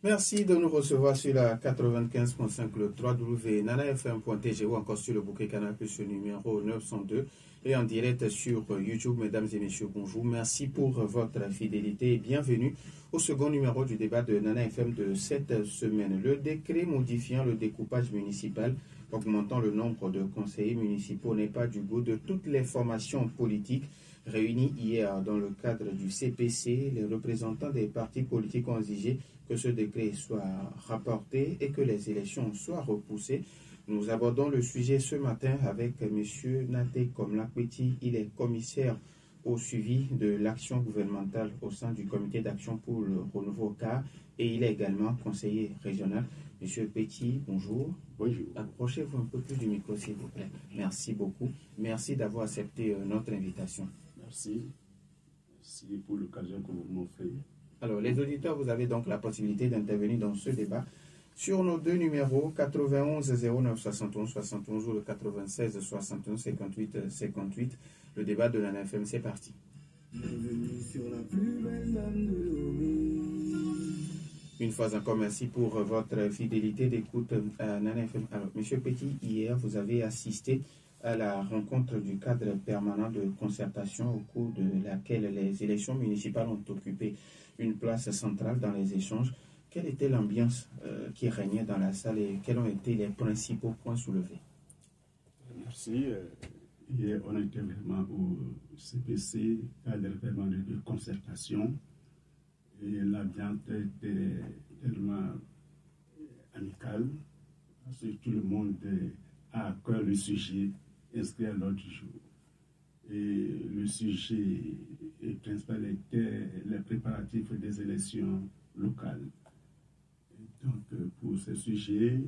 Merci de nous recevoir sur la 95.5, le www.nanafm.tg ou encore sur le bouquet Canal Plus numéro 902 et en direct sur YouTube. Mesdames et messieurs, bonjour. Merci pour votre fidélité et bienvenue au second numéro du débat de Nana FM de cette semaine. Le décret modifiant le découpage municipal, augmentant le nombre de conseillers municipaux n'est pas du goût de toutes les formations politiques réunies hier dans le cadre du CPC. Les représentants des partis politiques ont exigé que ce décret soit rapporté et que les élections soient repoussées. Nous abordons le sujet ce matin avec M. Naté Komlakweti. Il est commissaire au suivi de l'action gouvernementale au sein du comité d'action pour le renouveau CAR et il est également conseiller régional. Monsieur Petit, bonjour. Bonjour. Approchez-vous un peu plus du micro, s'il vous plaît. Merci beaucoup. Merci d'avoir accepté notre invitation. Merci. Merci pour l'occasion que vous m'offrez. Alors, les auditeurs, vous avez donc la possibilité d'intervenir dans ce débat sur nos deux numéros 91 09 71 71 ou le 96 61 58 58. Le débat de Nana FM, c'est parti. Bienvenue sur la plus belle dame de Lomé. Une fois encore, merci pour votre fidélité d'écoute à Nana FM. Alors, Monsieur Petit, hier, vous avez assisté à la rencontre du cadre permanent de concertation au cours de laquelle les élections municipales ont occupé une place centrale dans les échanges. Quelle était l'ambiance qui régnait dans la salle et quels ont été les principaux points soulevés? Merci. Hier, on était vraiment au CPC, cadre permanent de concertation, et l'ambiance était tellement amicale, parce que tout le monde a à cœur le sujet inscrit à l'ordre du jour. Et le sujet principal était les préparatifs des élections locales. Et donc, pour ce sujet,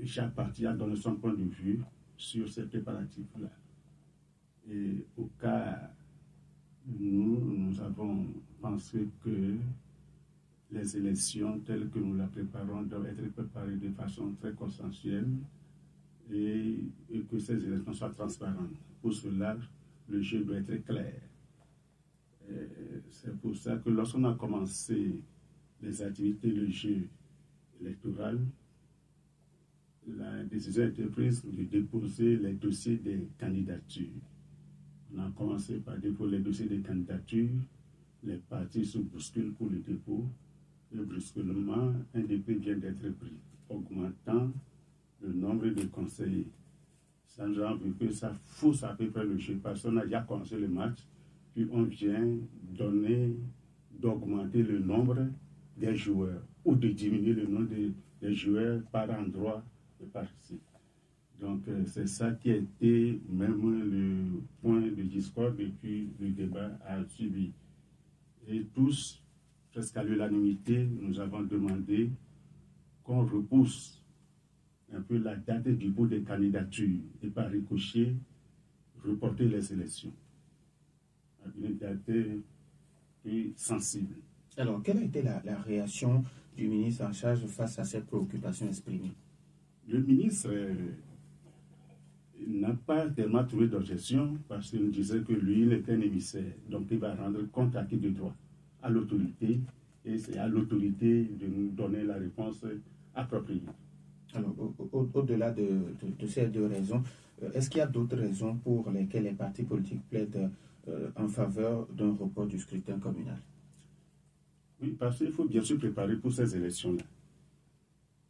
chaque parti a donné son point de vue sur ces préparatifs-là. Et au cas, nous avons pensé que les élections telles que nous la préparons doivent être préparées de façon très consensuelle et que ces élections soient transparentes. Pour cela, le jeu doit être clair. C'est pour ça que lorsqu'on a commencé les activités du jeu électoral, la décision a été prise de déposer les dossiers des candidatures. On a commencé par déposer les dossiers des candidatures, les partis se bousculent pour le dépôt, et brusquement, un décret vient d'être pris, augmentant le nombre de conseillers. Sans genre vu que ça fausse à peu près le jeu, parce qu'on a déjà commencé le match, puis on vient d'augmenter le nombre des joueurs, ou de diminuer le nombre des joueurs par endroit de participer. Donc c'est ça qui a été même le point de discorde et puis le débat a suivi. Et tous, presque à l'unanimité, nous avons demandé qu'on repousse un peu la date du dépôt des candidatures et par ricochet, reporter les élections. Une date plus sensible. Alors, quelle a été la réaction du ministre en charge face à cette préoccupation exprimée? Le ministre n'a pas tellement trouvé d'objection parce qu'il nous disait que lui, il était un émissaire. Donc, il va rendre compte à qui de droit? À l'autorité. Et c'est à l'autorité de nous donner la réponse appropriée. Alors, au-delà de ces deux raisons, est-ce qu'il y a d'autres raisons pour lesquelles les partis politiques plaident en faveur d'un report du scrutin communal? Oui, parce qu'il faut bien se préparer pour ces élections-là.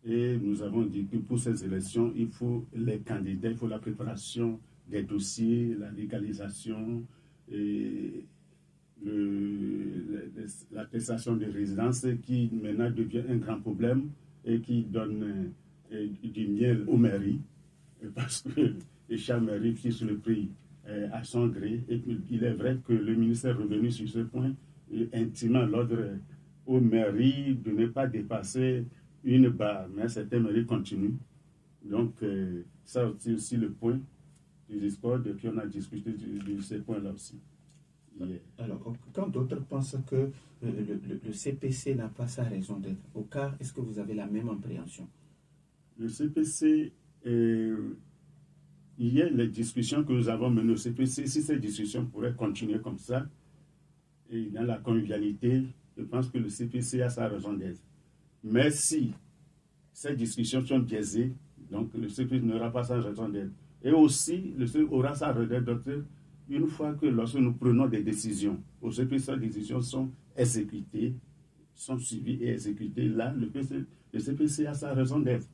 Et nous avons dit que pour ces élections, il faut les candidats, il faut la préparation des dossiers, la légalisation, et l'attestation de résidence qui maintenant devient un grand problème et qui donne du miel aux mairies, parce que chaque mairie fixe le prix à son gré. Et il est vrai que le ministère est revenu sur ce point, intimant l'ordre aux mairies de ne pas dépasser une barre, mais certaines mairies continuent. Donc, ça c'est aussi le point du discours, et puis on a discuté de ces points-là aussi. Yeah. Alors, quand d'autres pensent que le CPC n'a pas sa raison d'être, au cas, est-ce que vous avez la même appréhension? Le CPC, il y a les discussions que nous avons menées au CPC, si ces discussions pourraient continuer comme ça, et dans la convivialité, je pense que le CPC a sa raison d'être. Mais si ces discussions sont biaisées, donc le CPC n'aura pas sa raison d'être. Et aussi, le CPC aura sa raison d'être une fois que lorsque nous prenons des décisions, au CPC, les décisions sont exécutées, sont suivies et exécutées. Là, le CPC a sa raison d'être.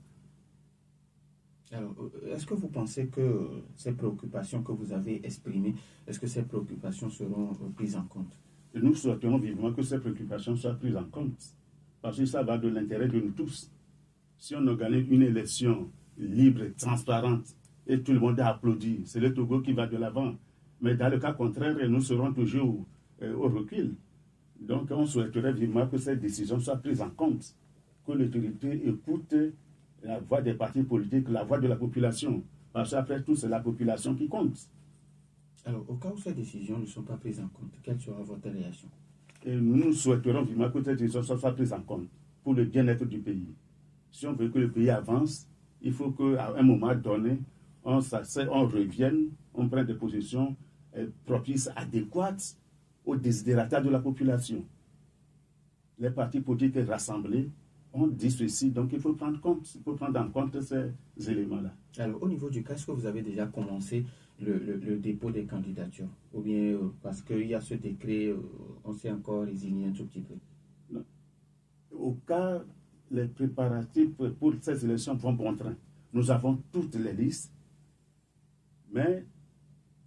Alors, est-ce que vous pensez que ces préoccupations que vous avez exprimées, est-ce que ces préoccupations seront prises en compte? Et nous souhaitons vivement que ces préoccupations soient prises en compte, parce que ça va de l'intérêt de nous tous. Si on organise une élection libre et transparente, et tout le monde a applaudi, c'est le Togo qui va de l'avant. Mais dans le cas contraire, nous serons toujours au recul. Donc, on souhaiterait vivement que ces décisions soient prises en compte, que l'autorité écoute la voix des partis politiques, la voix de la population. Parce qu'après tout, c'est la population qui compte. Alors, au cas où ces décisions ne sont pas prises en compte, quelle sera votre réaction? Et nous souhaiterons vivement que ces décisions soient prises en compte pour le bien-être du pays. Si on veut que le pays avance, il faut qu'à un moment donné, on revienne, on prenne des positions propices, adéquates aux desiderata de la population. Les partis politiques rassemblés ont dit ceci, donc il faut prendre en compte ces éléments-là. Alors, au niveau du cas, est-ce que vous avez déjà commencé le dépôt des candidatures? Ou bien parce qu'il y a ce décret, on s'est encore résigné un tout petit peu? Non. Au cas, les préparatifs pour ces élections vont bon train. Nous avons toutes les listes, mais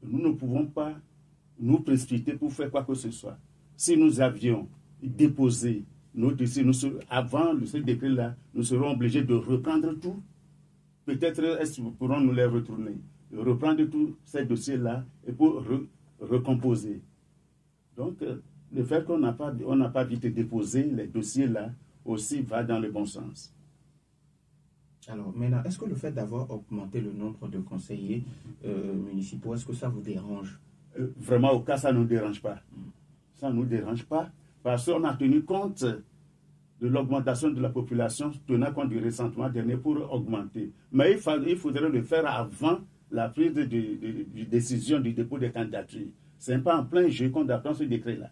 nous ne pouvons pas nous précipiter pour faire quoi que ce soit. Si nous avions déposé nos dossiers, avant ce décret-là, nous serons obligés de reprendre tout. Peut-être est-ce que nous pourrons nous les retourner, reprendre tous ces dossiers-là et pour recomposer. Donc, le fait qu'on n'a pas vite déposé les dossiers-là aussi va dans le bon sens. Alors, maintenant, est-ce que le fait d'avoir augmenté le nombre de conseillers municipaux, est-ce que ça vous dérange? Vraiment, au cas, ça ne nous dérange pas. Ça ne nous dérange pas parce qu'on a tenu compte de l'augmentation de la population, tenant compte du ressentiment dernier pour augmenter. Mais il faudrait le faire avant la prise de décision du dépôt des candidatures. Ce n'est pas en plein jeu qu'on doit prendre ce décret-là.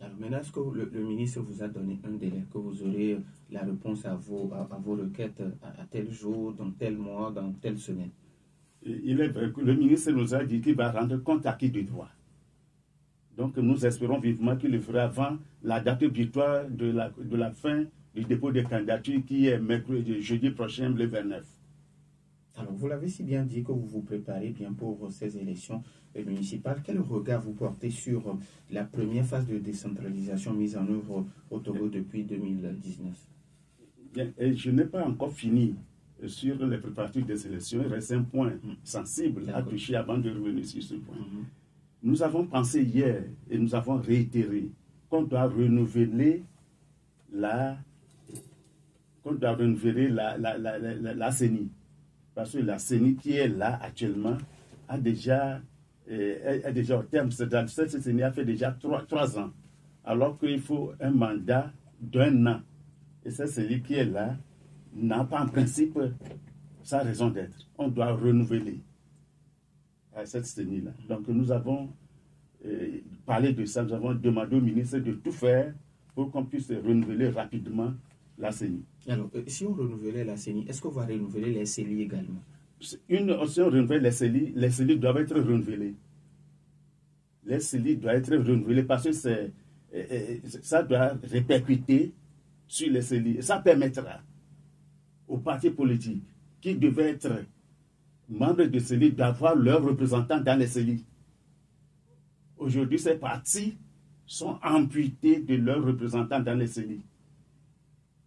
Alors maintenant, est-ce que le ministre vous a donné un délai, que vous aurez la réponse à vos requêtes à tel jour, dans tel mois, dans telle semaine? Il est vrai que le ministre nous a dit qu'il va rendre compte à qui de droit. Donc nous espérons vivement qu'il le fera avant la date butoir de la fin du dépôt des candidatures qui est jeudi prochain, le 29. Alors vous l'avez si bien dit que vous vous préparez bien pour ces élections municipales. Quel regard vous portez sur la première phase de décentralisation mise en œuvre au Togo depuis 2019? Bien, et je n'ai pas encore fini sur les préparatifs des élections. Il reste un point sensible à toucher avant de revenir sur ce point. Nous avons pensé hier et nous avons réitéré qu'on doit renouveler la CENI. Parce que la CENI qui est là actuellement est déjà au terme. Cette CENI a fait déjà 3 ans. Alors qu'il faut un mandat d'1 an. Et cette CENI qui est là n'a pas en principe sa raison d'être. On doit renouveler cette CENI-là. Donc nous avons parlé de ça, nous avons demandé au ministre de tout faire pour qu'on puisse renouveler rapidement la CENI. Alors, si on renouvelait la CENI, est-ce qu'on va renouveler les CELI également? Si on renouvelle les CELI doivent être renouvelés. Les CELI doivent être renouvelés parce que ça doit répercuter sur les CELI. Ça permettra aux partis politiques qui devaient être membres de CELI d'avoir leurs représentants dans les CELI. Aujourd'hui, ces partis sont amputés de leurs représentants dans les CELI.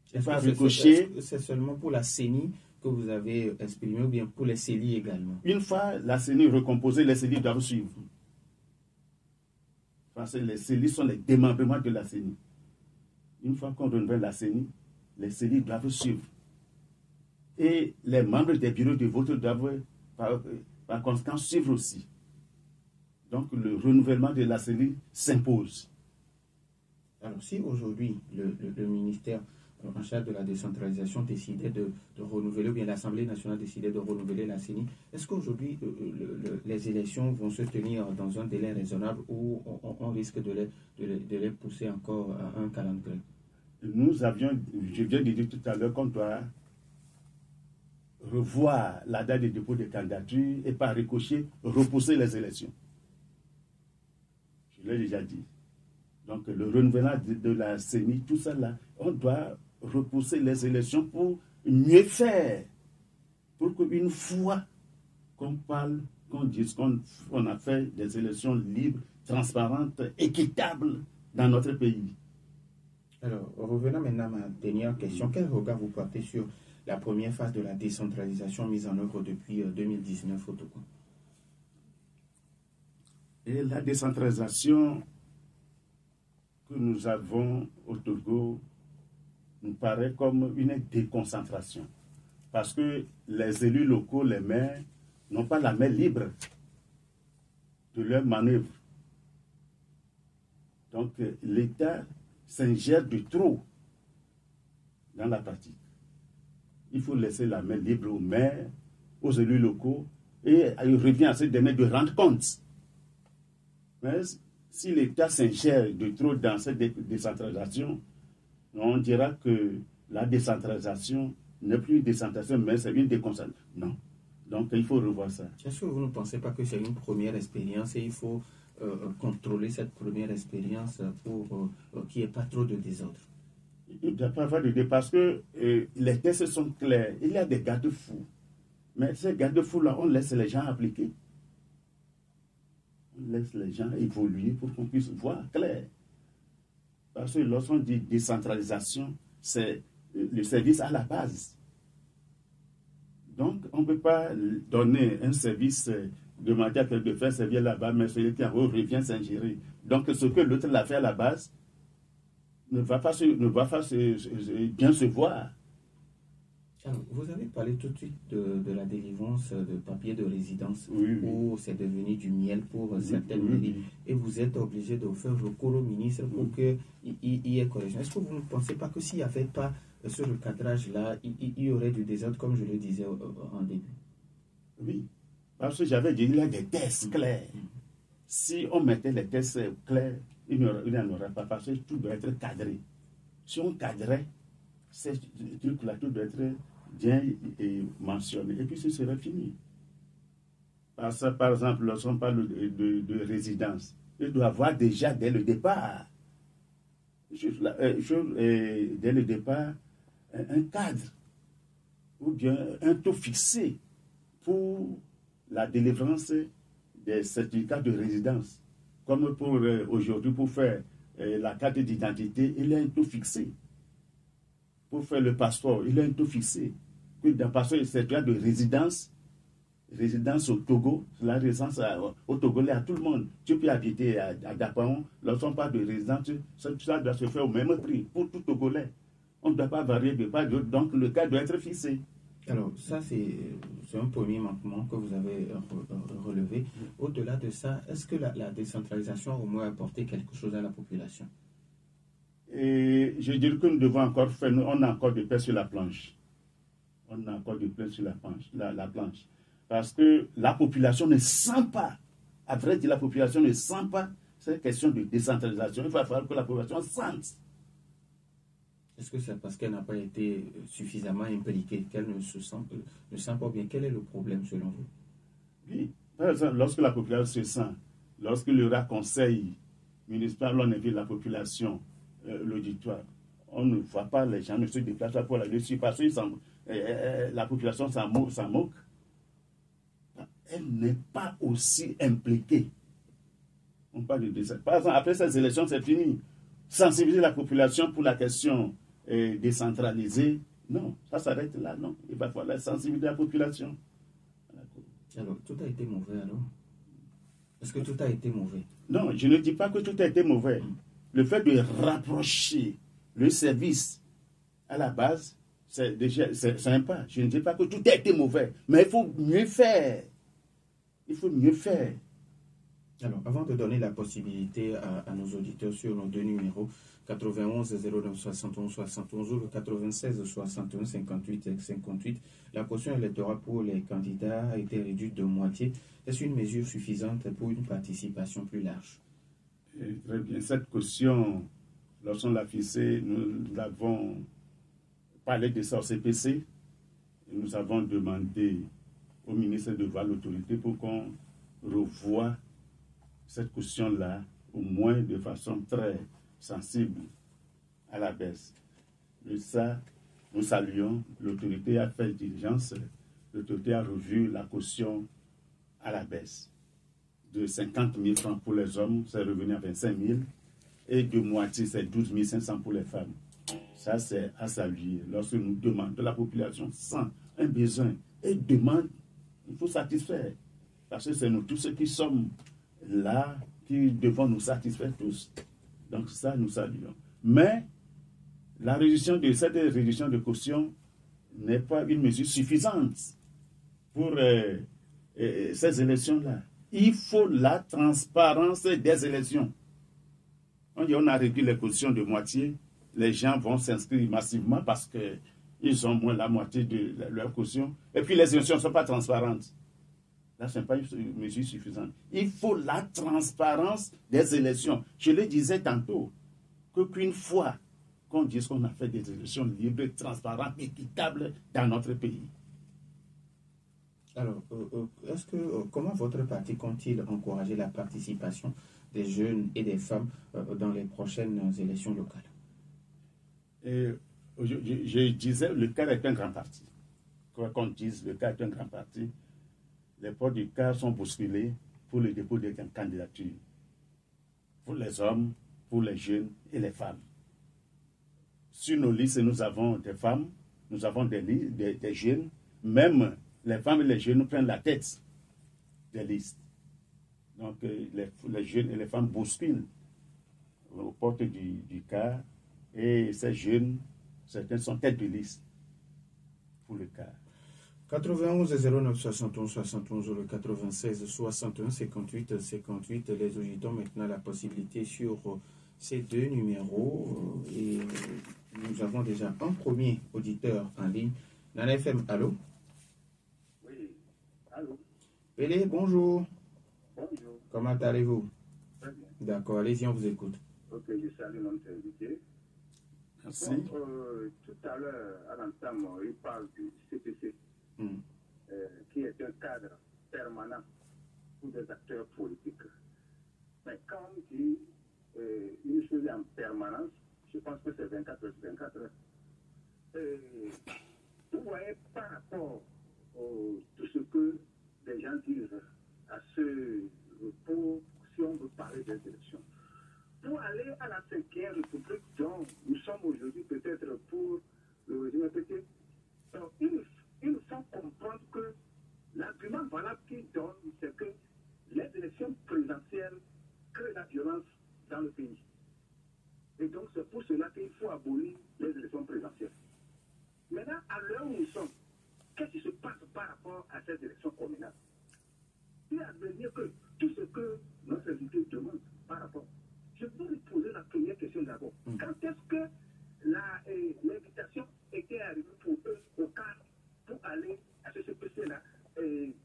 C'est seulement pour la CENI que vous avez exprimé ou bien pour les CELI également? Une fois la CENI recomposée, les CELI doivent suivre. Parce que les CELI sont les démembrements de la CENI. Une fois qu'on renouvelle la CENI, les CELI doivent suivre. Et les membres des bureaux de vote doivent, par conséquent, suivre aussi. Donc, le renouvellement de la CENI s'impose. Alors, si aujourd'hui, le ministère en charge de la décentralisation décidait de renouveler, ou bien l'Assemblée nationale décidait de renouveler la CENI, est-ce qu'aujourd'hui les élections vont se tenir dans un délai raisonnable ou on risque de les pousser encore à un calendrier? Nous avions, je viens de dire tout à l'heure qu'on doit revoir la date de dépôt de candidature et par ricochet repousser les élections. Je l'ai déjà dit. Donc le renouvellement de la CENI, tout ça là, on doit repousser les élections pour mieux faire. Pour qu'une fois qu'on parle, qu'on dise qu'on a fait des élections libres, transparentes, équitables dans notre pays. Alors, revenons maintenant à ma dernière question. Quel regard vous portez sur la première phase de la décentralisation mise en œuvre depuis 2019 au Togo? Et la décentralisation que nous avons au Togo nous paraît comme une déconcentration. Parce que les élus locaux, les maires, n'ont pas la main libre de leur manœuvre. Donc l'État s'ingère de trop dans la pratique. Il faut laisser la main libre aux maires, aux élus locaux, et il revient à ces derniers de rendre compte. Mais si l'État s'ingère de trop dans cette décentralisation, on dira que la décentralisation n'est plus une décentralisation, mais c'est une déconcentration. Non. Donc il faut revoir ça. Est-ce que vous ne pensez pas que c'est une première expérience et il faut contrôler cette première expérience pour qu'il n'y ait pas trop de désordre? Il ne doit pas avoir de désordre parce que les tests sont clairs. Il y a des garde-fous. Mais ces garde-fous-là, on laisse les gens appliquer. On laisse les gens évoluer pour qu'on puisse voir clair. Parce que lorsqu'on dit décentralisation, c'est le service à la base. Donc, on ne peut pas donner un service, demander à quelqu'un de faire servir là-bas, mais celui qui en haut revient s'ingérer. Donc, ce que l'autre l'a fait à la base ne va pas bien se voir. Alors, vous avez parlé tout de suite de la délivrance de papiers de résidence, oui. Où c'est devenu du miel pour certaines mairies, et vous êtes obligé de faire recours au ministre pour qu'il y ait correction. Est-ce que vous ne pensez pas que s'il n'y avait pas ce recadrage-là, il y aurait du désordre, comme je le disais en début? Oui, parce que j'avais dit, il y a des tests clairs. Si on mettait les tests clairs, il n'y en aurait pas, parce que tout doit être cadré. Si on cadrait, ces trucs-là, tout doit être bien mentionné, et puis ce serait fini. Par exemple, lorsqu'on parle de résidence, il doit avoir déjà dès le départ, dès le départ, un cadre ou bien un taux fixé pour la délivrance des certificats de résidence. Comme pour aujourd'hui, pour faire la carte d'identité, il y a un taux fixé. Pour faire le passeport, il y a un taux fixé. Parce que le certificat de résidence au Togo, la résidence au Togolais à tout le monde. Tu peux habiter à Dapaon, lorsqu'on parle de résidence, ça doit se faire au même prix pour tout Togolais. On ne doit pas varier de part d'autre, donc le cas doit être fixé. Alors, ça, c'est un premier manquement que vous avez relevé. Au-delà de ça, est-ce que la décentralisation a au moins apporté quelque chose à la population? Et je dirais que nous devons encore faire, on a encore des pain sur la planche. On a encore des pain sur la planche. Parce que la population ne sent pas, à vrai dire, la population ne sent pas cette question de décentralisation. Il va falloir que la population sente. Est-ce que c'est parce qu'elle n'a pas été suffisamment impliquée, qu'elle ne sent pas bien? Quel est le problème selon vous? Oui, par exemple, lorsque la population se sent, lorsqu'il y aura conseil municipal, on invite la population, l'auditoire, on ne voit pas, les gens ne se déplacent pas pour la dessus parce que la population s'en moque. Elle n'est pas aussi impliquée. On parle de ça. Par exemple, après ces élections, c'est fini. Sensibiliser la population pour la question décentralisée, non, ça s'arrête là, non. Il va falloir sensibiliser la population. Alors, tout a été mauvais, alors? Est-ce que tout a été mauvais? Non, je ne dis pas que tout a été mauvais. Le fait de rapprocher le service à la base, c'est déjà sympa. Je ne dis pas que tout a été mauvais, mais il faut mieux faire. Il faut mieux faire. Alors, avant de donner la possibilité à nos auditeurs sur nos deux numéros, 91 09 71 71 ou le 96 61 58 58, la caution électorale pour les candidats a été réduite de moitié. Est-ce une mesure suffisante pour une participation plus large? Très bien. Cette caution, lorsqu'on l'a fixée, nous avons parlé de ça au CPC. Et nous avons demandé au ministre de voir l'autorité pour qu'on revoie cette caution-là, au moins de façon très sensible à la baisse. Et ça, nous saluons. L'autorité a fait diligence. L'autorité a revu la caution à la baisse. De 50 000 francs pour les hommes, c'est revenu à 25 000. Et de moitié, c'est 12 500 pour les femmes. Ça, c'est à saluer. Lorsque nous demandons, la population sent un besoin et demande, il faut satisfaire. Parce que c'est nous tous ceux qui sommes là, qui devons nous satisfaire tous. Donc ça, nous saluons. Mais la réduction de cette réduction de caution n'est pas une mesure suffisante pour ces élections-là. Il faut la transparence des élections. On dit on a réduit les cautions de moitié, les gens vont s'inscrire massivement parce qu'ils ont moins la moitié de leur caution. Et puis les élections ne sont pas transparentes. Là, ce n'est pas une mesure suffisante. Il faut la transparence des élections. Je le disais tantôt, qu'une fois qu'on dise qu'on a fait des élections libres, transparentes, équitables dans notre pays. Alors, comment votre parti compte-t-il encourager la participation des jeunes et des femmes dans les prochaines élections locales? Je disais, le CAR est un grand parti. Quoi qu'on dise, le CAR est un grand parti. Les portes du CAR sont bousculées pour le dépôt des candidatures. Pour les hommes, pour les jeunes et les femmes. Sur nos listes, nous avons des femmes, nous avons des jeunes. Même les femmes et les jeunes prennent la tête des listes. Donc, les jeunes et les femmes bousculent aux portes du CAR. Et ces jeunes, certains sont têtes de liste pour le CAR. 91 09 71 71 ou le 96 61 58 58. Les auditeurs ont maintenant la possibilité sur ces deux numéros. Et nous avons déjà un premier auditeur en ligne. Nana FM, allô? Oui, allô? Pélé, bonjour. Bonjour. Comment allez-vous? Très bien. D'accord, allez-y, on vous écoute. Ok, je salue notre invité. Merci. Bon, tout à l'heure, à l'entame, il parle du CPC, qui est un cadre permanent pour des acteurs politiques. Mais quand on dit une chose en permanence, je pense que c'est 24 heures sur 24 heures. Vous voyez, par rapport à tout ce que les gens disent à ce repos, si on veut parler des élections, pour aller à la 5e République dont nous sommes aujourd'hui peut-être pour le régime PT, il nous faut comprendre que l'argument valable qu'ils donnent, c'est que les élections présidentielles créent la violence dans le pays. Et donc c'est pour cela qu'il faut abolir les élections présidentielles. Maintenant, à l'heure où nous sommes, qu'est-ce qui se passe par rapport à ces élections communales? Il a dire que tout ce que notre invité demande par rapport. Je peux lui poser la première question d'abord. Quand est-ce que l'invitation était arrivée pour eux au CAR pour aller à ce CPC-là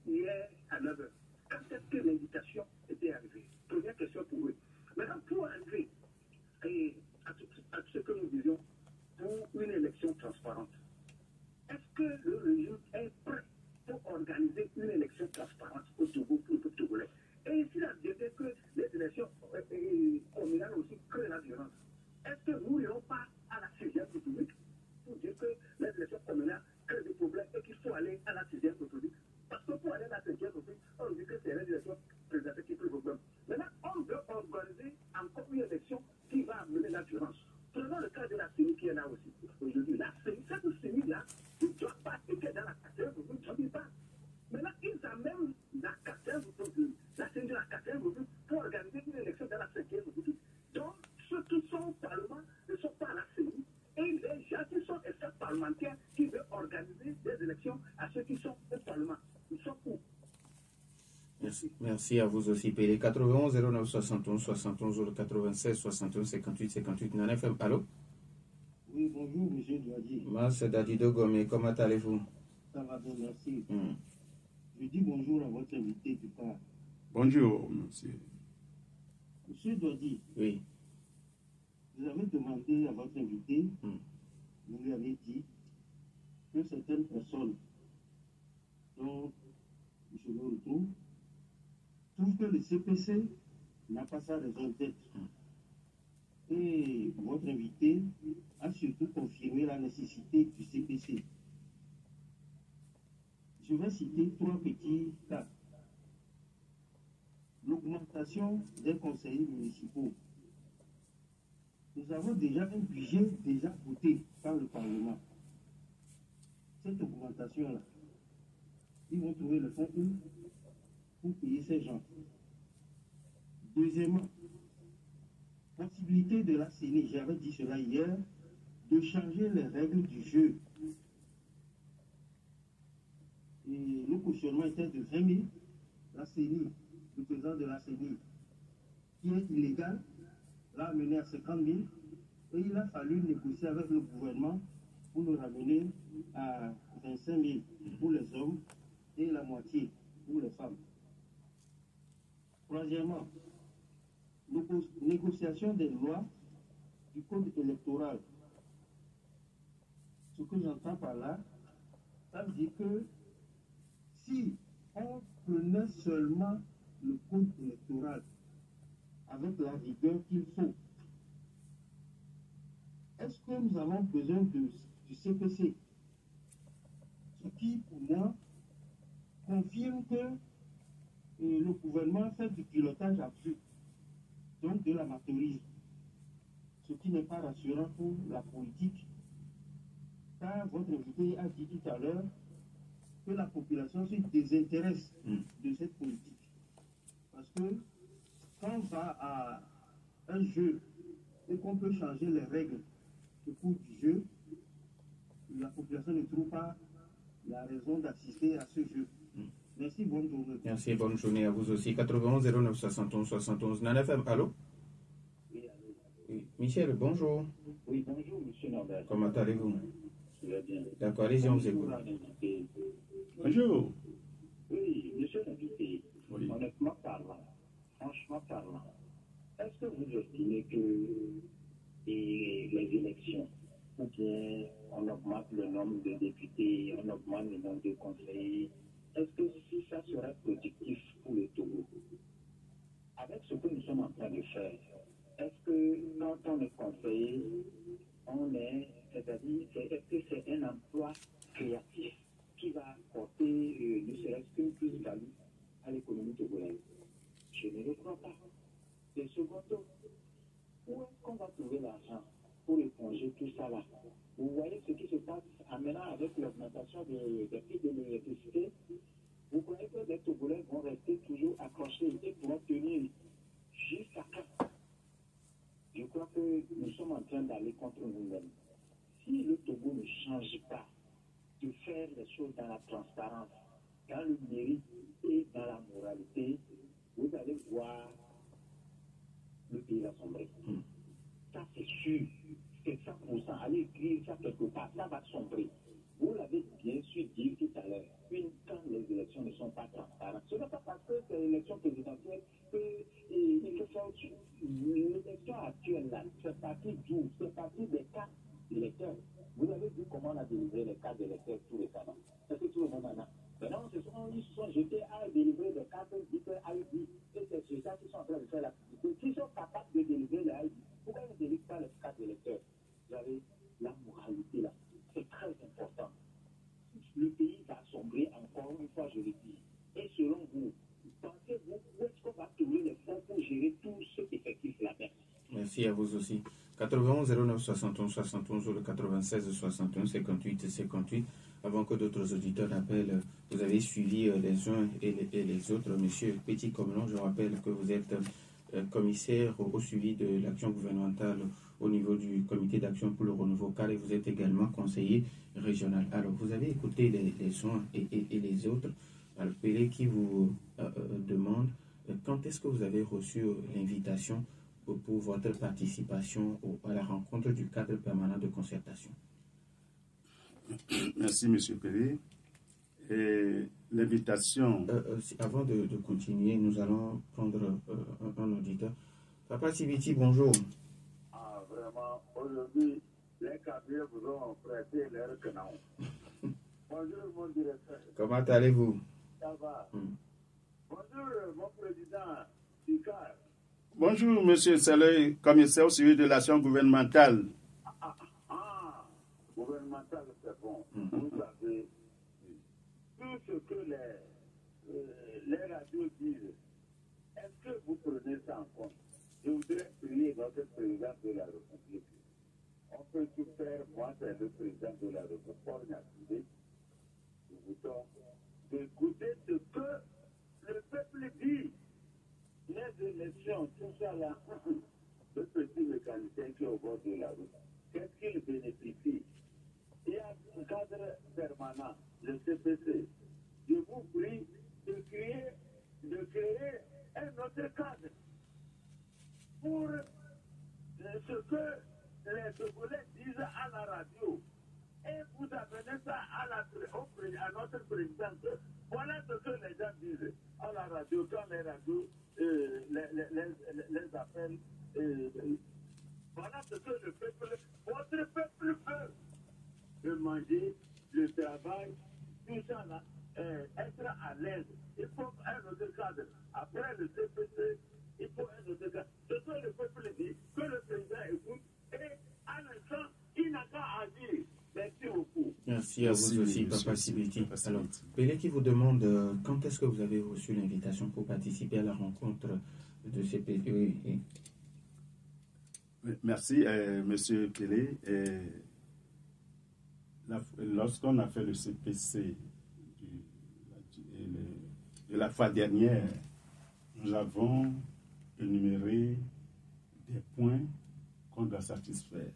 hier à 9h? Quand est-ce que l'invitation était arrivée? Première question pour eux. Maintenant, pour arriver à tout ce que nous disions pour une élection transparente, est-ce que le régime est prêt pour organiser une élection transparente au Togo pour le peuple togolais? Et s'il a dit que les élections communales aussi créent la violence, est-ce que nous n'irons pas à la 6e République pour dire que les élections communales créent des problèmes et qu'il faut aller à la 6e République? Parce que pour aller à la 5e République, on dit que c'est les élections présidentielles qui créent le problème. Maintenant, on veut organiser encore une élection qui va amener la violence. Prenons le cas de la CENI qui est là aussi. Aujourd'hui, la CENI, cette CENI-là, ne doit pas être dans la 4e République, je ne dis pas. Maintenant, ils amènent la 4e République, la CENI de la 4e République, pour organiser une élection dans la 5e République. Donc, ceux qui sont au Parlement ne sont pas à la CENI. Et les gens qui sont experts parlementaires qui veulent organiser des élections à ceux qui sont au Parlement. Ils sont où? Merci. Merci à vous aussi. Pélé 91 09 71 71 ou le 96 61 58 58. Nana FM, allô? Oui, bonjour, monsieur Douadi. Moi, c'est Dadi Dogomé. Comment allez-vous? Ça va bien, merci. Je dis bonjour à votre invité du part. Bonjour, monsieur. Monsieur Douadi, Oui. vous avez demandé à votre invité, vous lui avez dit que certaines personnes dont je me retrouve trouvent que le CPC n'a pas sa raison d'être. Et votre invité a surtout confirmé la nécessité du CPC. Je vais citer 3 petits cas. L'augmentation des conseillers municipaux. Nous avons déjà un budget déjà voté par le Parlement. Cette augmentation-là, ils vont trouver le fonds où pour payer ces gens. Deuxièmement, possibilité de la CENI, j'avais dit cela hier, de changer les règles du jeu. Et le cautionnement était de 20 000. La CENI, le président de la CENI, qui est illégal, l'a amené à 50 000. Et il a fallu négocier avec le gouvernement pour le ramener à 25 000 pour les hommes et la moitié pour les femmes. Troisièmement, négociation des lois du code électoral. Ce que j'entends par là, ça veut dire que si on prenait seulement le code électoral avec la rigueur qu'il faut, est-ce que nous avons besoin du CPC? Ce qui, pour moi, confirme que le gouvernement fait du pilotage absurde, donc de l'amateurisme, ce qui n'est pas rassurant pour la politique, car votre invité a dit tout à l'heure que la population se désintéresse de cette politique. Parce que quand on va à un jeu et qu'on peut changer les règles au cours du jeu, la population ne trouve pas la raison d'assister à ce jeu. Merci, bonne journée. Merci, bonne journée à vous aussi. 91 09 71 71. Nana FM, allô? Oui, allô. Oui. Michel, bonjour. Oui, bonjour, monsieur Norbert. Comment allez-vous? Je vais bien. D'accord, allez-y, on vous écoute. Bonjour. Oui, monsieur l'invité, Oui. honnêtement parlant, franchement parlant, est-ce que vous estimez que les élections, ou bien on augmente le nombre de députés, on augmente le nombre de conseillers, est-ce que si ça serait productif pour le Togo? Avec ce que nous sommes en train de faire, est-ce que quand on est conseiller, c'est-à-dire, est-ce que c'est un emploi créatif qui va apporter ne serait-ce qu'une plus-value à l'économie togolaise? Je ne le crois pas. Et secondo, où est-ce qu'on va trouver l'argent pour éponger tout ça là? Vous voyez ce qui se passe maintenant avec l'augmentation des prix de l'électricité. Vous croyez que les Togolais vont rester toujours accrochés et pourront tenir jusqu'à quand? Je crois que nous sommes en train d'aller contre nous-mêmes. Si le Togo ne change pas de faire les choses dans la transparence, dans le mérite et dans la moralité, vous allez voir le pays va sombrer. Ça, c'est sûr. C'est 100%. Allez écrire ça quelque part. Ça va sombrer. Vous l'avez bien su dire tout à l'heure. Quand les élections ne sont pas transparentes, ce n'est pas parce que c'est l'élection présidentielle qu'il faut faire autre chose. L'élection actuelle, là, c'est parti d'où? C'est parti des cartes d'électeurs. Vous avez vu comment on a délivré les cartes d'électeurs tout récemment. Est-ce que tout le monde en a? Maintenant, ils se sont jetés à délivrer des cartes ID. Et c'est ceux qui sont en train de faire la publicité. Qui sont capables de délivrer les ID. Pourquoi ils ne délivrent pas les cartes d'électeurs? Vous avez la moralité là. C'est très important. Le pays va sombrer encore une fois, je le dis. Et selon vous, pensez-vous où est-ce qu'on va trouver les fonds pour gérer tout ce effectif là? Merci à vous aussi. 91 09 71 71 ou le 96 61 58 58. Avant que d'autres auditeurs appellent, vous avez suivi les uns et les autres. Monsieur Petit Comenon, je rappelle que vous êtes commissaire au suivi de l'action gouvernementale au niveau du comité d'action pour le renouveau car et vous êtes également conseiller régional. Alors, vous avez écouté les uns et les autres. Alors, Pélé qui vous demande Quand est-ce que vous avez reçu l'invitation pour votre participation à la rencontre du cadre permanent de concertation? Merci, M. Pelé. Et l'invitation... Avant de continuer, nous allons prendre un auditeur. Papa Sibiti, bonjour. Ah, vraiment, aujourd'hui, les cabinets vous ont prêté leur canon. Bonjour, mon directeur. Comment allez-vous? Ça va. Bonjour, mon président Picard. Bonjour, M. Saleh, commissaire au suivi de l'action gouvernementale. Gouvernementale, c'est bon. Vous savez, tout ce que les radios disent, est-ce que vous prenez ça en compte? Je voudrais prier notre président de la République. On peut tout faire, moi c'est le président de la République, Paul Nyakoude. Nous voulons d'écouter ce que le peuple dit. Les élections, tout ça là, le petit mécanicien qui est au bord de la route, qu'est-ce qu'il bénéficie? Il y a un cadre permanent, le CPC. Je vous prie de créer un autre cadre pour ce que les Togolais disent à la radio. Et vous amenez ça à notre président. Voilà ce que les gens disent à la radio, quand les radios les appellent. Voilà ce que le peuple, votre peuple veut. De manger, le travail, tout ça là, être à l'aise. Il faut un autre cadre. Après le CPC, il faut un autre cadre. Ce que le peuple dit, que le président écoute, et à l'instant, il n'a qu'à agir. Merci beaucoup. Merci à vous aussi, Papa Sibiti. Alors, Pelé qui vous demande quand est-ce que vous avez reçu l'invitation pour participer à la rencontre de CPC. Merci, Monsieur Pelé. Lorsqu'on a fait le CPC de la fois dernière, nous avons énuméré des points qu'on doit satisfaire.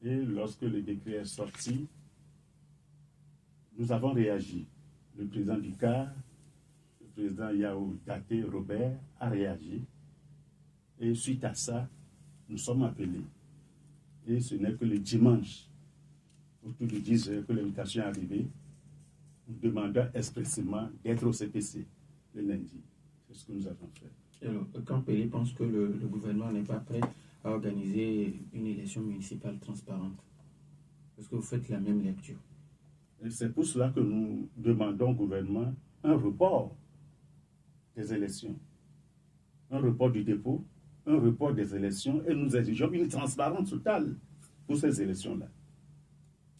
Et lorsque le décret est sorti, nous avons réagi. Le président du CAR, le président Yao Tate Robert a réagi. Et suite à ça, nous sommes appelés. Et ce n'est que le dimanche, autour de 10 heures, que l'invitation est arrivée. Nous demandons expressément d'être au CPC le lundi. C'est ce que nous avons fait. Alors, quand Pelé pense que le gouvernement n'est pas prêt à organiser une élection municipale transparente, est-ce que vous faites la même lecture? Et c'est pour cela que nous demandons au gouvernement un report des élections, un report du dépôt, un report des élections, et nous exigeons une transparence totale pour ces élections-là.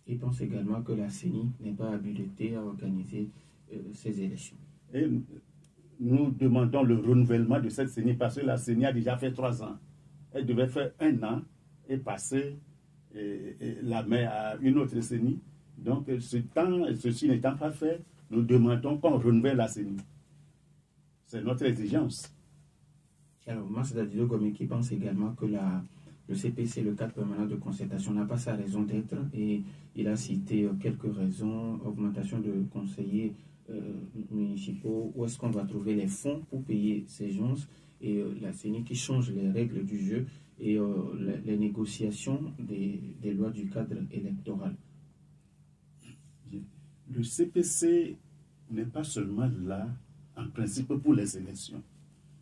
Il pense également que la CENI n'est pas habilitée à organiser ces élections. Et nous demandons le renouvellement de cette CENI parce que la CENI a déjà fait 3 ans. Elle devait faire 1 an et passer la main à une autre CENI. Donc, ceci n'étant pas fait, nous demandons qu'on renouvelle la CENI. C'est notre exigence. Alors, Masda Dido Gomeki pense également que le CPC, le cadre permanent de concertation, n'a pas sa raison d'être et il a cité quelques raisons, augmentation de conseillers municipaux, où est-ce qu'on va trouver les fonds pour payer ces gens et la CENI qui change les règles du jeu et les négociations des lois du cadre électoral. Le CPC n'est pas seulement là, en principe, pour les élections.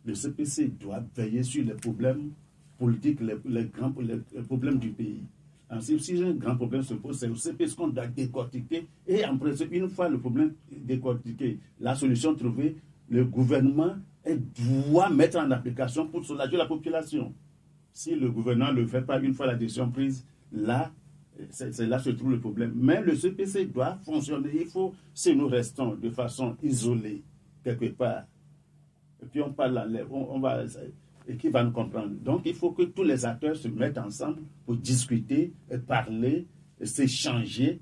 Le CPC doit veiller sur les problèmes politiques, les problèmes du pays. Ensuite, si un grand problème se pose, c'est au CPC qu'on doit décortiquer. Et en principe, une fois le problème décortiqué, la solution trouvée, le gouvernement doit mettre en application pour soulager la population. Si le gouvernement ne le fait pas une fois la décision prise, là, c'est là que se trouve le problème. Mais le CPC doit fonctionner. Il faut, si nous restons de façon isolée, quelque part, et puis on parle, on va, et qui va nous comprendre. Donc il faut que tous les acteurs se mettent ensemble pour discuter, parler, s'échanger,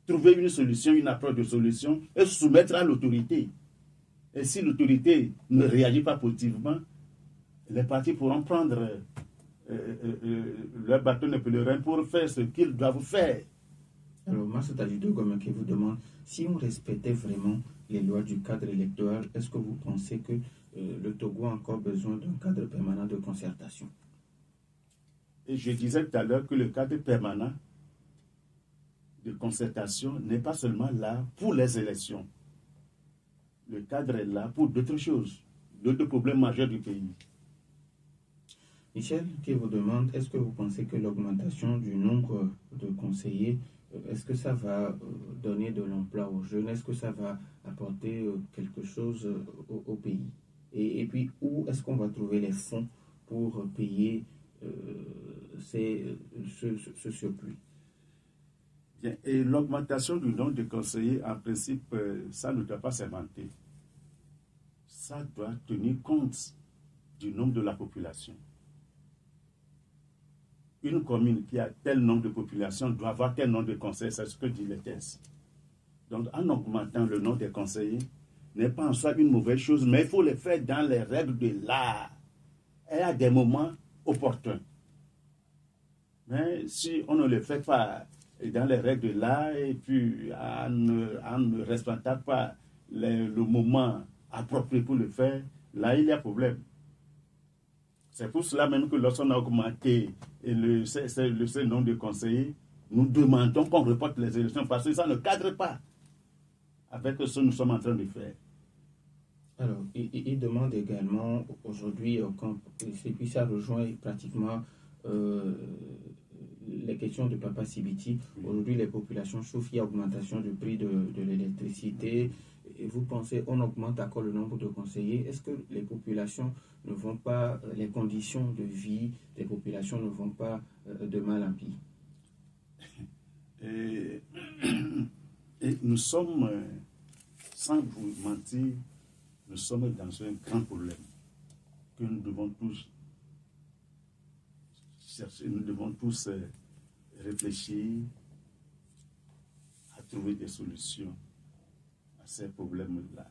trouver une solution, une approche de solution, et soumettre à l'autorité. Et si l'autorité ne réagit pas positivement, les partis pourront prendre leur bâton de pèlerin pour faire ce qu'ils doivent faire. Alors, Massata Dido Goma qui vous demande si on respectait vraiment les lois du cadre électoral, est-ce que vous pensez que le Togo a encore besoin d'un cadre permanent de concertation? Et je disais tout à l'heure que le cadre permanent de concertation n'est pas seulement là pour les élections. Le cadre est là pour d'autres choses, d'autres problèmes majeurs du pays. Michel qui vous demande, est-ce que vous pensez que l'augmentation du nombre de conseillers, est-ce que ça va donner de l'emploi aux jeunes? Est-ce que ça va apporter quelque chose au pays? Et puis, où est-ce qu'on va trouver les fonds pour payer ce surplus? Bien. Et l'augmentation du nombre de conseillers, en principe, ça ne doit pas s'inventer. Ça doit tenir compte du nombre de la population. Une commune qui a tel nombre de population doit avoir tel nombre de conseillers, c'est ce que dit les thèses. Donc, en augmentant le nombre des conseillers, n'est pas en soi une mauvaise chose, mais il faut le faire dans les règles de l'art et à des moments opportuns. Mais si on ne le fait pas dans les règles de l'art et puis en ne respectant pas le moment approprié pour le faire, là il y a problème. C'est pour cela même que lorsqu'on a augmenté ce nombre de conseillers, nous demandons qu'on reporte les élections parce que ça ne cadre pas avec ce que nous sommes en train de faire. Alors, il demande également aujourd'hui, et puis ça rejoint pratiquement les questions de Papa Sibiti. Aujourd'hui, les populations souffrent, il y a augmentation du prix de l'électricité. Et vous pensez, on augmente encore le nombre de conseillers. Est-ce que les populations ne vont pas, les conditions de vie des populations ne vont pas de mal en pis? Et nous sommes, sans vous mentir, nous sommes dans un grand problème que nous devons tous chercher, nous devons tous réfléchir à trouver des solutions à ces problèmes-là.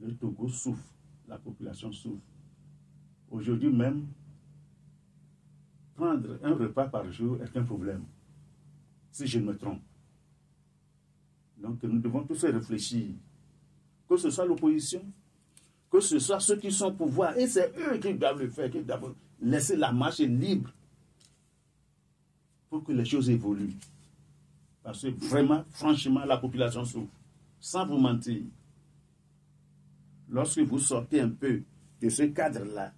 Le Togo souffre, la population souffre. Aujourd'hui même, prendre un repas par jour est un problème, si je ne me trompe. Donc nous devons tous réfléchir, que ce soit l'opposition, que ce soit ceux qui sont au pouvoir, et c'est eux qui doivent le faire, qui doivent laisser la marche libre pour que les choses évoluent. Parce que vraiment, franchement, la population souffre. Sans vous mentir, lorsque vous sortez un peu de ce cadre-là,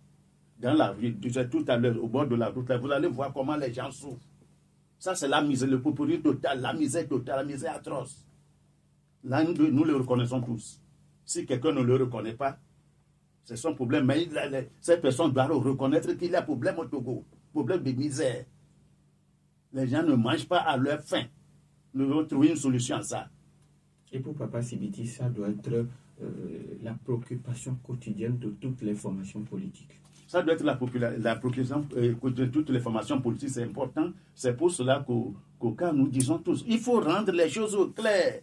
dans la rue, tout à l'heure, au bord de la route, là, vous allez voir comment les gens souffrent. Ça, c'est la misère, le paupérisme total, la misère totale, la misère atroce. Là, nous le reconnaissons tous. Si quelqu'un ne le reconnaît pas, c'est son problème. Mais cette personne doit reconnaître qu'il y a problème au Togo, problème de misère. Les gens ne mangent pas à leur faim. Nous devons trouver une solution à ça. Et pour Papa Sibiti, ça doit être la préoccupation quotidienne de toutes les formations politiques. Ça doit être la préoccupation de toutes les formations politiques, c'est important. C'est pour cela qu'au cas nous disons tous, il faut rendre les choses claires.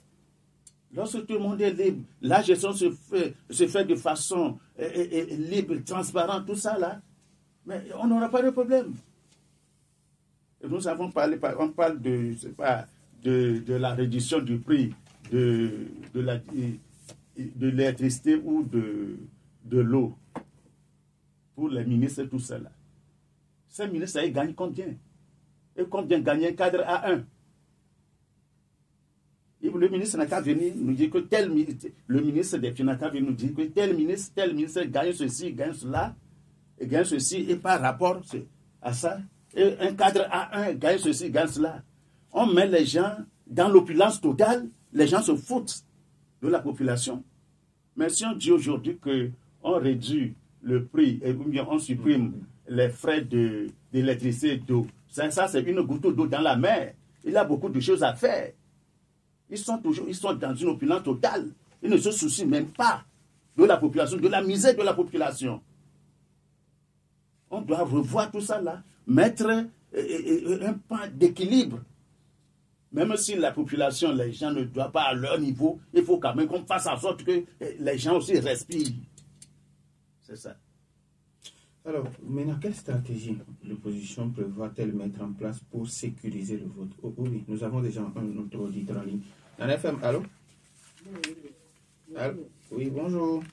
Lorsque tout le monde est libre, la gestion se fait de façon libre, transparente, tout ça là, mais on n'aura pas de problème. Et nous avons parlé, on parle de la réduction du prix de l'électricité ou de l'eau pour les ministres et tout ça là. Ces ministres, ils gagnent combien? Et combien gagne un cadre A1? Le ministre n'a qu'à venir nous dire que le ministre des Finances n'a qu'à venir nous dire que tel ministre gagne ceci, gagne cela, et gagne ceci, et par rapport à ça, et un cadre A1 gagne ceci, gagne cela. On met les gens dans l'opulence totale, les gens se foutent de la population. Mais si on dit aujourd'hui qu'on réduit le prix, et bien on supprime les frais d'électricité, d'eau, ça c'est une goutte d'eau dans la mer. Il y a beaucoup de choses à faire. Ils sont dans une opulence totale. Ils ne se soucient même pas de la population, de la misère de la population. On doit revoir tout ça là, mettre un point d'équilibre. Même si la population, les gens ne doivent pas à leur niveau, il faut quand même qu'on fasse en sorte que les gens aussi respirent. C'est ça. Alors, maintenant, quelle stratégie l'opposition prévoit-elle mettre en place pour sécuriser le vote? Oh, oui, nous avons déjà un autre auditeur en ligne. En FM, allô? Allô? Oui, bonjour.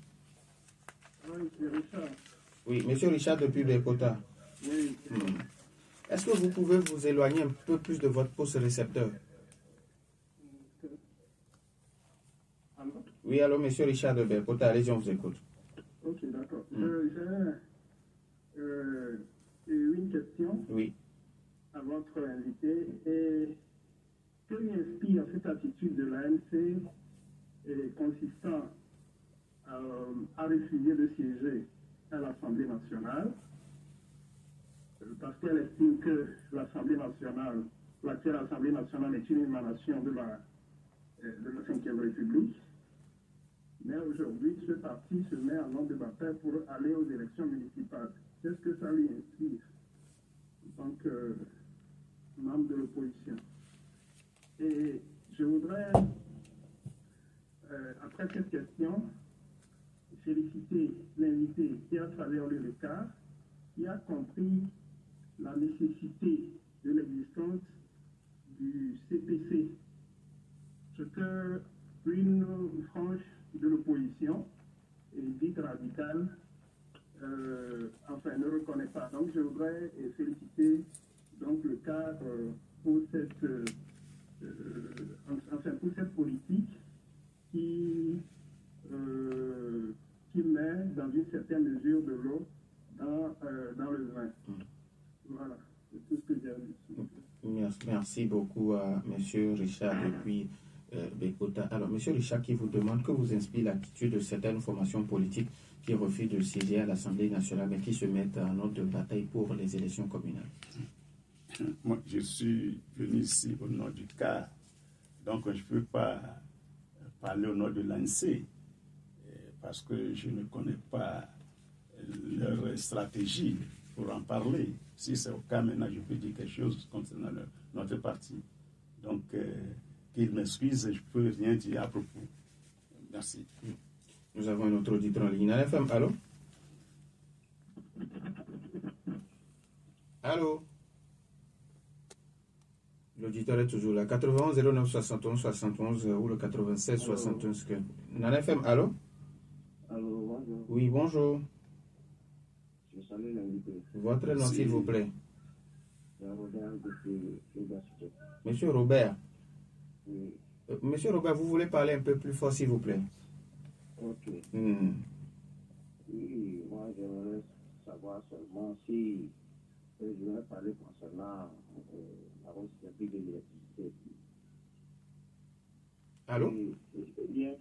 Oui, monsieur Richard depuis Bekota. Oui. Est-ce que vous pouvez vous éloigner un peu plus de votre poste récepteur? Allô? Oui, allô, monsieur Richard de Bekota, allez-y, on vous écoute. Ok, d'accord. J'ai une question Oui. à votre invité. Et que lui inspire cette attitude de l'ANC consistant à refuser de siéger à l'Assemblée nationale parce qu'elle estime que l'Assemblée nationale, l'actuelle Assemblée nationale est une émanation de la Ve République. Mais aujourd'hui, ce parti se met en ordre de bataille pour aller aux élections municipales. Qu'est-ce que ça lui inspire en tant que membre de l'opposition? Et je voudrais, après cette question, féliciter l'invité qui a traversé le cas, qui a compris la nécessité de l'existence du CPC, ce que une frange de l'opposition, dite radicale, ne reconnaît pas. Donc je voudrais féliciter donc, le cadre pour pour cette politique qui met dans une certaine mesure de l'eau dans le vin. Voilà, c'est tout ce que j'ai à dire. Merci beaucoup à M. Richard depuis Bekota. Alors, M. Richard qui vous demande que vous inspire l'attitude de certaines formations politiques qui refusent de siéger à l'Assemblée nationale mais qui se mettent en ordre de bataille pour les élections communales. Moi, je suis venu ici au nom du CAR, donc je ne peux pas parler au nom de l'ANC parce que je ne connais pas leur stratégie pour en parler. Si c'est au cas maintenant, je peux dire quelque chose concernant notre parti. Donc, qu'ils m'excusent, je ne peux rien dire à propos. Merci. Nous avons un autre auditeur en ligne. FM, allô? Allô? L'auditeur est toujours là. 91 09 71 71 ou le 96 71. Nana FM, allô? Allô, bonjour. Oui, bonjour. Je salue l'invité. Votre nom, s'il vous plaît. Robert depuis l'université. Monsieur Robert. Oui. Monsieur Robert, vous voulez parler un peu plus fort, s'il vous plaît? Ok. Oui, moi j'aimerais savoir seulement si je vais parler concernant la hausse des prix de l'électricité. Allô? Eh bien,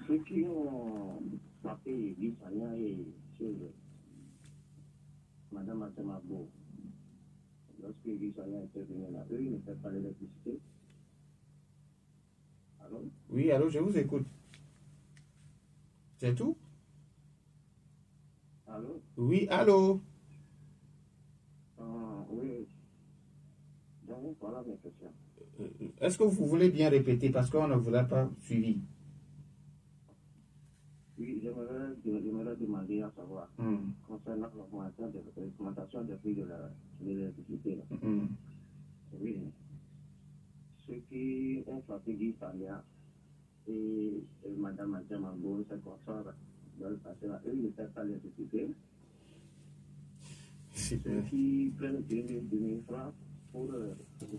ceux qui ont frappé l'Israël et sur Madame Atemabo, lorsque l'Israël est intervenu là, eux, ils ne paient pas l'électricité. Allô? Oui, allô, je vous écoute. C'est tout? Allô? Oui, allô? Oui. Donc, voilà mes questions. Est-ce que vous voulez bien répéter parce qu'on ne vous a pas suivi? Oui, j'aimerais demander à savoir concernant l'augmentation des prix de l'électricité. Oui. Ceux qui ont frappé l'Italia et Mme Adjamambo, ses consorts, dans le passé, eux, ils ne paient pas l'électricité. Ceux qui prennent 2000 francs pour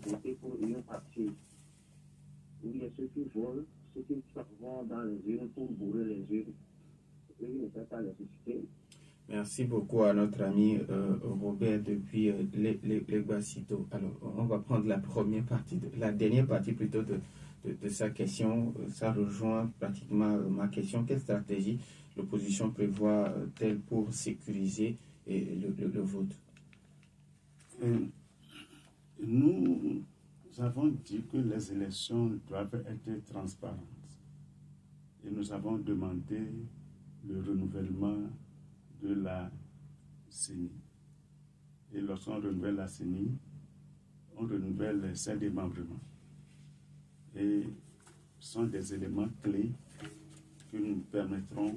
voter pour une partie. Ou il y a ceux qui volent, ceux qui vont dans les urnes pour bourrer les urnes. Eux, ils ne paient pas l'électricité. Merci beaucoup à notre ami Robert depuis les Guacito. Alors, on va prendre la dernière partie plutôt de sa question. Ça rejoint pratiquement ma question. Quelle stratégie l'opposition prévoit-elle pour sécuriser le vote? Nous avons dit que les élections doivent être transparentes. Et nous avons demandé le renouvellement de la CENI. Et lorsqu'on renouvelle la CENI, on renouvelle ses démembrements. Et ce sont des éléments clés qui nous permettront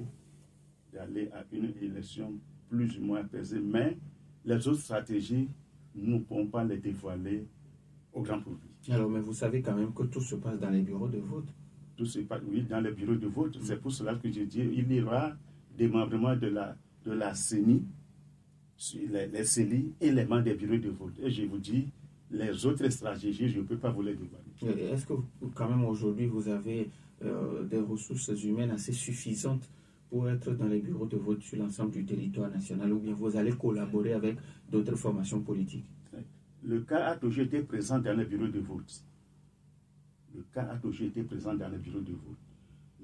d'aller à une élection plus ou moins apaisé, mais les autres stratégies, nous ne pouvons pas les dévoiler au grand public. Alors, mais vous savez quand même que tout se passe dans les bureaux de vote. Tout se passe, oui, dans les bureaux de vote. C'est pour cela que je dis il y aura des membres de la CENI, les CELI et les membres des bureaux de vote. Et je vous dis, les autres stratégies, je ne peux pas vous les dévoiler. Est-ce que quand même aujourd'hui vous avez des ressources humaines assez suffisantes pour être dans les bureaux de vote sur l'ensemble du territoire national, ou bien vous allez collaborer avec d'autres formations politiques? Le cas a toujours été présent dans les bureaux de vote. Le cas a toujours été présent dans les bureaux de vote.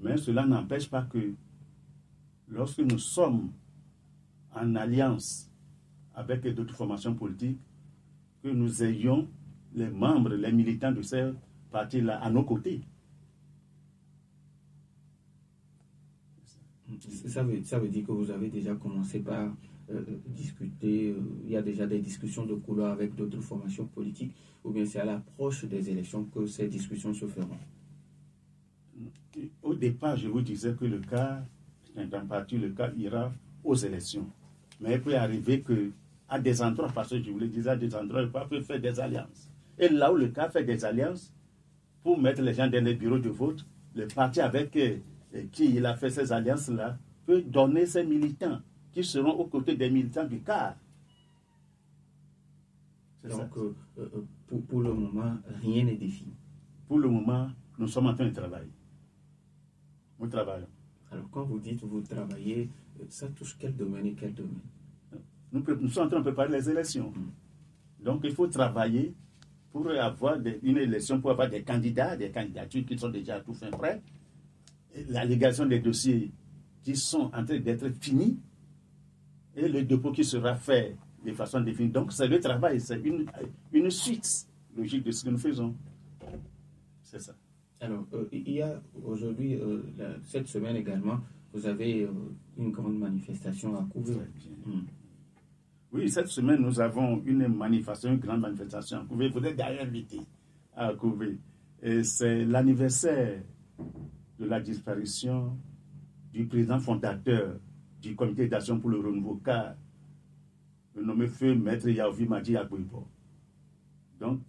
Mais cela n'empêche pas que lorsque nous sommes en alliance avec d'autres formations politiques, que nous ayons les membres, les militants de ces partis-là à nos côtés. Ça veut dire que vous avez déjà commencé par discuter, il y a déjà des discussions de couloir avec d'autres formations politiques, ou bien c'est à l'approche des élections que ces discussions se feront? Au départ, je vous disais que le cas ira aux élections. Mais il peut arriver qu'à des endroits, parce que je vous le disais, à des endroits, le cas peut faire des alliances. Et là où le cas fait des alliances, pour mettre les gens dans les bureaux de vote, le parti avec qui il a fait ces alliances-là peut donner ses militants qui seront aux côtés des militants du CAR. Donc, pour le moment, rien n'est défini. Pour le moment, nous sommes en train de travailler. Nous travaillons. Alors, quand vous dites vous travaillez, ça touche quel domaine et quel domaine? Nous sommes en train de préparer les élections. Donc, il faut travailler pour avoir une élection, pour avoir des candidatures qui sont déjà tout fin prêts, la légalisation des dossiers qui sont en train d'être finis, et le dépôt qui sera fait de façon définie. Donc, c'est le travail, c'est une suite logique de ce que nous faisons. C'est ça. Alors, il y a aujourd'hui, cette semaine également, vous avez une grande manifestation à couvrir. Oui, cette semaine, nous avons une manifestation, une grande manifestation à couvrir. Vous êtes d'ailleurs invité à couvrir. Et c'est l'anniversaire de la disparition du président fondateur du comité d'action pour le renouveau CAR, le nommé feu Maître Yaovi Madji Agboibo. Donc,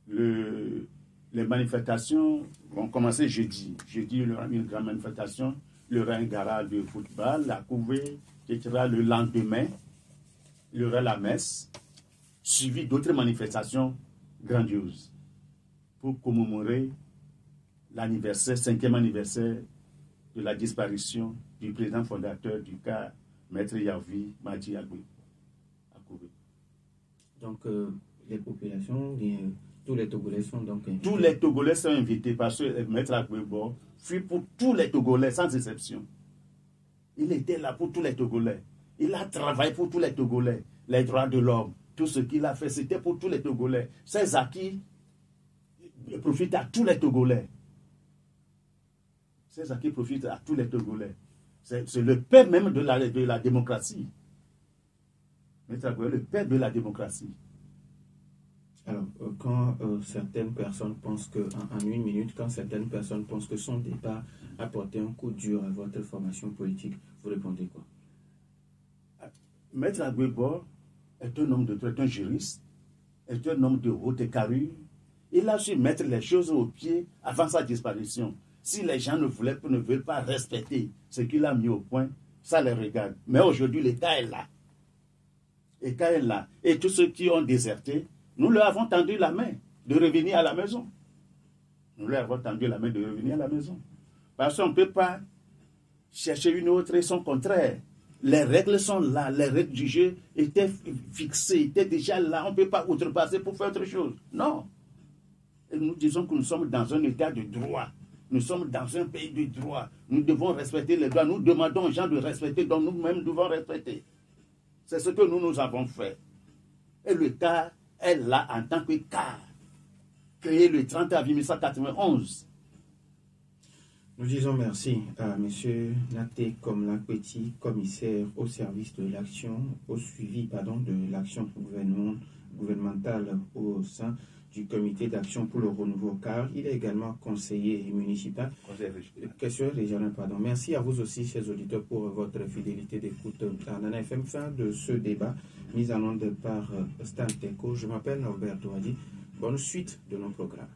les manifestations vont commencer jeudi. Jeudi, il y aura une grande manifestation. Il y aura un garage de football à couvrir, qui sera le lendemain. Il y aura la messe, suivie d'autres manifestations grandioses pour commémorer l'anniversaire, 5e anniversaire de la disparition du président fondateur du CAR, Maître Yaovi Madji Agboibo. Donc, les populations, tous les Togolais sont donc invités. Tous les Togolais sont invités parce que Maître Agboibo fut pour tous les Togolais, sans exception. Il était là pour tous les Togolais. Il a travaillé pour tous les Togolais. Les droits de l'homme, tout ce qu'il a fait, c'était pour tous les Togolais. Ses acquis profitent à tous les Togolais. Ses acquis profitent à tous les Togolais. C'est le père même de la démocratie. Maître Agboibo, le père de la démocratie. Alors, quand certaines personnes pensent que, en une minute, quand certaines personnes pensent que son départ a porté un coup dur à votre formation politique, vous répondez quoi? Maître Agboibo est un homme de droit, est un juriste, est un homme de haute carrure. Il a su mettre les choses au pied avant sa disparition. Si les gens ne veulent pas respecter ce qu'il a mis au point, ça les regarde. Mais aujourd'hui, l'État est là. L'État est là. Et tous ceux qui ont déserté, nous leur avons tendu la main de revenir à la maison. Nous leur avons tendu la main de revenir à la maison. Parce qu'on ne peut pas chercher une autre raison contraire. Les règles sont là, les règles du jeu étaient fixées, étaient déjà là. On ne peut pas outrepasser pour faire autre chose. Non. Et nous disons que nous sommes dans un état de droit. Nous sommes dans un pays de droit. Nous devons respecter les droits. Nous demandons aux gens de respecter, donc nous-mêmes devons respecter. C'est ce que nous avons fait. Et le CAR est là en tant que CAR, créé le 30 avril 1991. Nous disons merci à M. Naté Komla-Petit, commissaire au service de l'action, au suivi de l'action gouvernementale au sein du comité d'action pour le renouveau, car il est également conseiller municipal. Conseiller régional, pardon. Merci à vous aussi, chers auditeurs, pour votre fidélité d'écoute à Nana FM. Fin de ce débat, mis en onde par Stan Teko. Je m'appelle Norbert Douadi. Bonne suite de nos programmes.